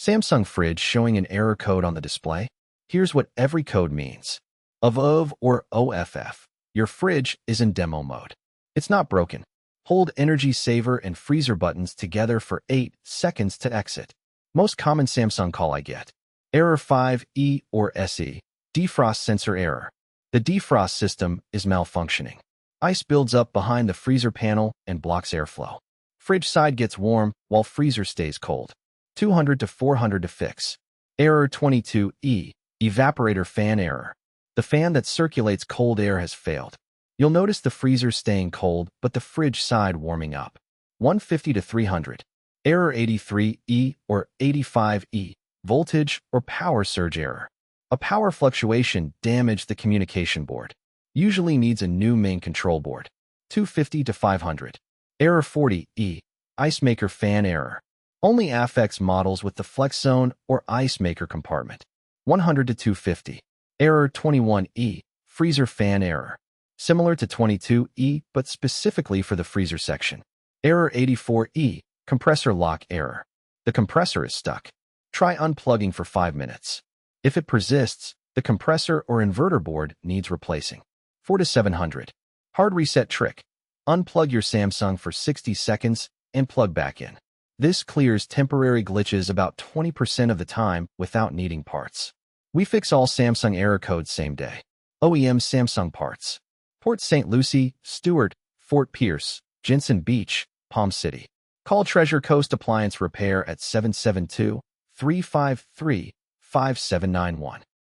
Samsung fridge showing an error code on the display. Here's what every code means. OV or OFF. Your fridge is in demo mode. It's not broken. Hold energy saver and freezer buttons together for 8 seconds to exit. Most common Samsung call I get. Error 5E or SE. Defrost sensor error. The defrost system is malfunctioning. Ice builds up behind the freezer panel and blocks airflow. Fridge side gets warm while freezer stays cold. 200 to 400 to fix. Error 22E. Evaporator fan error. The fan that circulates cold air has failed. You'll notice the freezer staying cold but the fridge side warming up. 150 to 300. Error 83E or 85E. Voltage or power surge error. A power fluctuation damaged the communication board. Usually needs a new main control board. 250 to 500. Error 40E. Ice maker fan error. Only affects models with the flex zone or ice maker compartment. 100 to 250. Error 21E. Freezer fan error. Similar to 22E, but specifically for the freezer section. Error 84E. Compressor lock error. The compressor is stuck. Try unplugging for 5 minutes. If it persists, the compressor or inverter board needs replacing. 4 to 700. Hard reset trick. Unplug your Samsung for 60 seconds and plug back in. This clears temporary glitches about 20% of the time without needing parts. We fix all Samsung error codes same day. OEM Samsung parts. Port St. Lucie, Stuart, Fort Pierce, Jensen Beach, Palm City. Call Treasure Coast Appliance Repair at 772-353-5791.